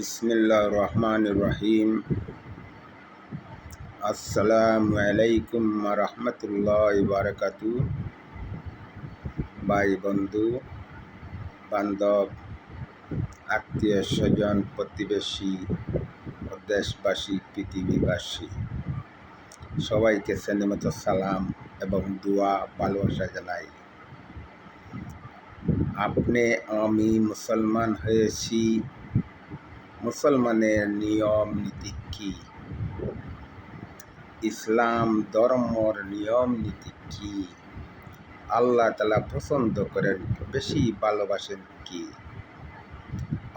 বিসমিল্লাহির রহমানির রহিম। আসসালামু আলাইকুম ওয়া রাহমাতুল্লাহি ওয়া বারাকাতুহু। ভাই বন্ধু বান্ধব, আত্মীয় স্বজন, প্রতিবেশী ও দেশবাসী, পৃথিবীবাসী সবাইকে সেনেমত সালাম এবং দোয়া ভালোবাসা জানাই। আপনি আমি মুসলমান হয়েছি, মুসলমানের নিয়ম নীতি কি? ইসলাম ধর্মর নিয়ম নীতি কি? আল্লাহ তাআলা পছন্দ করেন, বেশি ভালোবাসেন কি?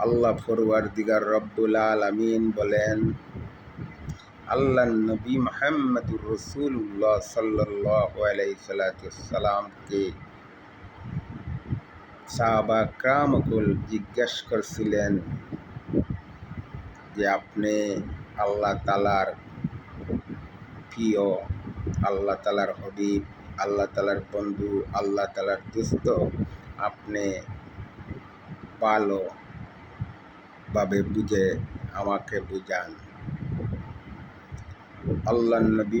আল্লাহ পরওয়ারদিগার রব্বুল আলামিন বলেন, আল্লাহ নবী মুহাম্মদুর রাসূলুল্লাহ সাল্লাল্লাহু আলাইহি সাল্লামকে সাহাবা কিরামকুল জিজ্ঞাসা করছিলেন যে আপনি আল্লাহ তাআলার প্রিয়, আল্লাহ তাআলার হবিব, আল্লাহ তাআলার বন্ধু, আল্লাহ তাআলার দোস্ত, আপনি ভালোভাবে বুঝে আমাকে বুঝান। আল্লাহ নবী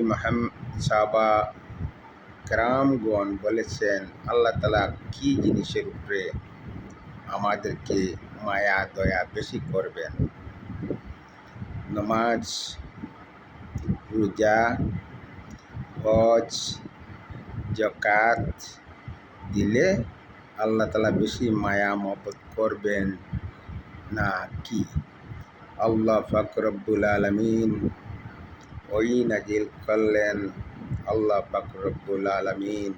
সাহাবা কেরামগণ বলেছেন, আল্লাহ তাআলা কি জিনিসের উপরে আমাদেরকে মায়া দয়া বেশি করবেন? নামাজ, রোজা, হজ, যাকাত দিলে আল্লাহ তাআলা বেশি মায়া মহব্বত করবেন না কি? আল্লাহ পাক রব্বুল আলামিন ওই নাজিল করলেন। আল্লাহ পাক রব্বুল আলামিন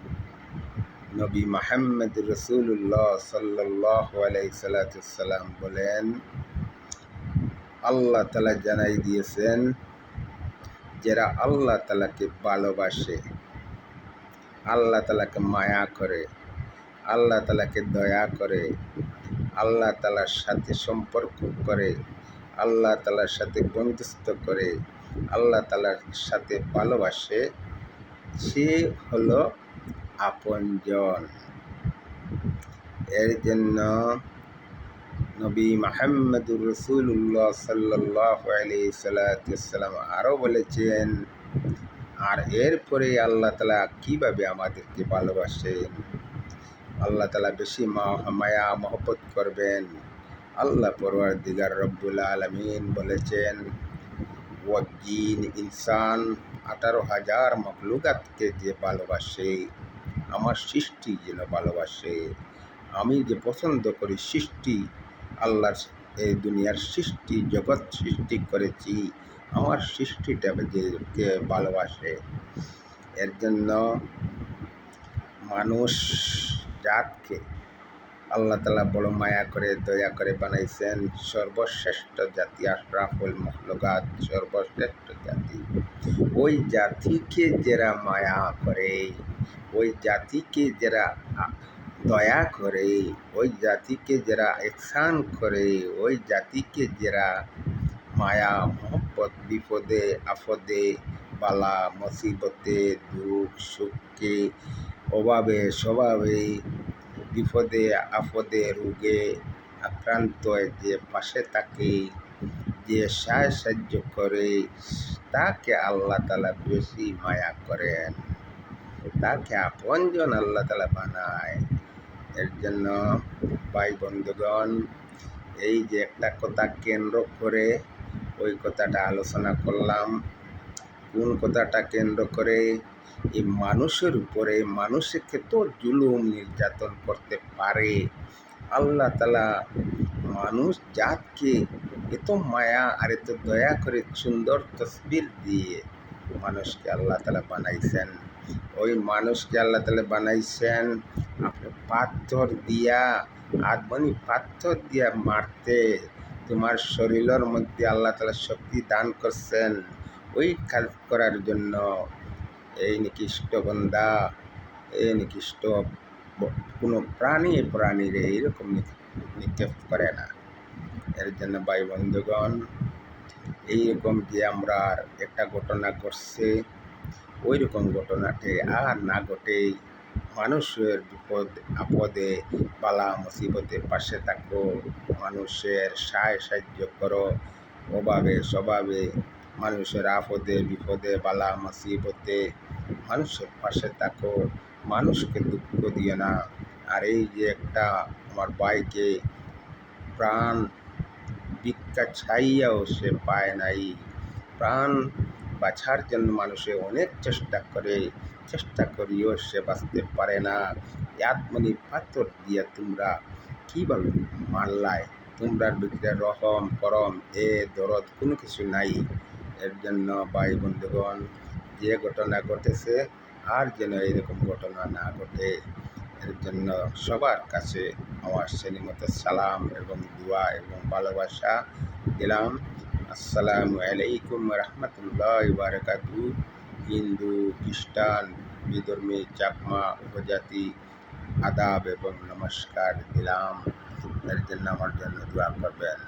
নবী মুহাম্মদ রাসূলুল্লাহ সাল্লাল্লাহু আলাইহি সাল্লাম বলেন, আল্লাহ তাআলা জানাই দিয়েছেন, যারা আল্লাহ তাআলাকে ভালোবাসে, আল্লাহ তাআলাকে মায়া করে, আল্লাহ তাআলাকে দয়া করে, আল্লাহ তাআলার সাথে সম্পর্ক করে, আল্লাহ তাআলার সাথে বন্ধুত্ব করে, আল্লাহ তাআলার সাথে ভালোবাসে, সে হলো আপনজন। এর জন্য নবী মুহাম্মদুর রাসূলুল্লাহ সাল্লাল্লাহু আলাইহি সাল্লাম আরও বলেছেন, আর এরপরে আল্লাহ তাআলা কিভাবে আমাদেরকে ভালোবাসেন, আল্লাহ তাআলা বেশি মায়া মহব্বত করবেন। আল্লাহ পরওয়ারদিগার রব্বুল আলামিন বলেছেন, ওয়াজ্জিন ইনসান 18,000 মখলুকাতকে যে ভালোবাসে, আমার সৃষ্টি যেন ভালোবাসে। আমি যে পছন্দ করি সৃষ্টি, আল্লাহর এই দুনিয়ার সৃষ্টি, জগৎ সৃষ্টি করেছি, আমার সৃষ্টিটা যে ভালোবাসে। এর জন্য মানুষ জাতকে আল্লাহ তাআলা বড় মায়া করে দয়া করে বানাইছেন, সর্বশ্রেষ্ঠ জাতি, আশরাফুল মখলুকাত, সর্বশ্রেষ্ঠ জাতি। ওই জাতিকে যারা মায়া করে, ওই জাতিকে যারা দয়া করে, ওই জাতিকে যারা ইহসান করে, ওই জাতিকে যারা মায়া মহব্বত, বিপদে আপদে, বালা মুসিবতে, দুঃখ সুখে, অভাবে স্বভাবে, বিপদে আপদে, রোগে আক্রান্ত যে পাশে থাকে, যে সাহায্য করে, তাকে আল্লাহ তাআলা বেশি মায়া করেন, তাকে আপনজন আল্লাহ তাআলা বানায়। এর জন্য ভাই বন্ধুগণ, এই যে একটা কথা কেন্দ্র করে ওই কথাটা আলোচনা করলাম। কোন কথাটা কেন্দ্র করে? এই মানুষের উপরে মানুষে কত জুলুম নির্যাতন করতে পারে। আল্লাহ তাআলা মানুষ জাতকে এত মায়া আর এত দয়া করে সুন্দর তসবির দিয়ে মানুষকে আল্লাহ তাআলা বানাইছেন। ওই মানুষকে আল্লাহ তাআলা বানাইছেন আপনি পাথর দিয়া, আদমনি পাথর দিয়া মারতে, তোমার শরীরের মধ্যে আল্লাহ তাআলা শক্তি দান করছেন ওই কাজ করার জন্য। এই নিকৃষ্ট বান্দা, এই নিকৃষ্ট কোনো প্রাণীর এইরকম নিক্ষেপ করে না। এর জন্য ভাই বন্ধুগণ, এইরকম যে আমরা একটা ঘটনা ঘটছে, ওই রকম ঘটনাটি আর না ঘটে মানুষের বিপদ আপদে বালা মুসিবতে পাশে থাকো, মানুষের সাহায্য করো, অভাবে স্বভাবে মানুষের আপদে বিপদে বালা মুসিবতে মানুষের পাশে থাকো, মানুষকে দুঃখ দিও না। আর এই যে একটা আমার ভাইকে প্রাণ ভিক্ষা চাইয়াও সে পায় নাই, প্রাণ বাঁচার জন্য মানুষে অনেক চেষ্টা করে, চেষ্টা করিও সে বাঁচতে পারে না। আত্মনি পাথর দিয়া তোমরা কীভাবে মারলায়, তোমরা ভিতরে রহম করম এ দরদ কোনো কিছু নাই। এর জন্য ভাই বন্ধুগণ, যে ঘটনা ঘটেছে আর যেন এরকম ঘটনা না ঘটে, এর জন্য সবার কাছে আমার শ্রেণীমতো সালাম এবং দোয়া এবং ভালোবাসা দিলাম। আসসালামু আলাইকুম রহমতুল্লাহি ওয়া বারাকাতুহু। হিন্দু, খ্রিস্টান, বিধর্মী, চাকমা, উপজাতি আদাব এবং নমস্কার দিলাম। এর জন্য আমার জন্য দোয়া করবেন।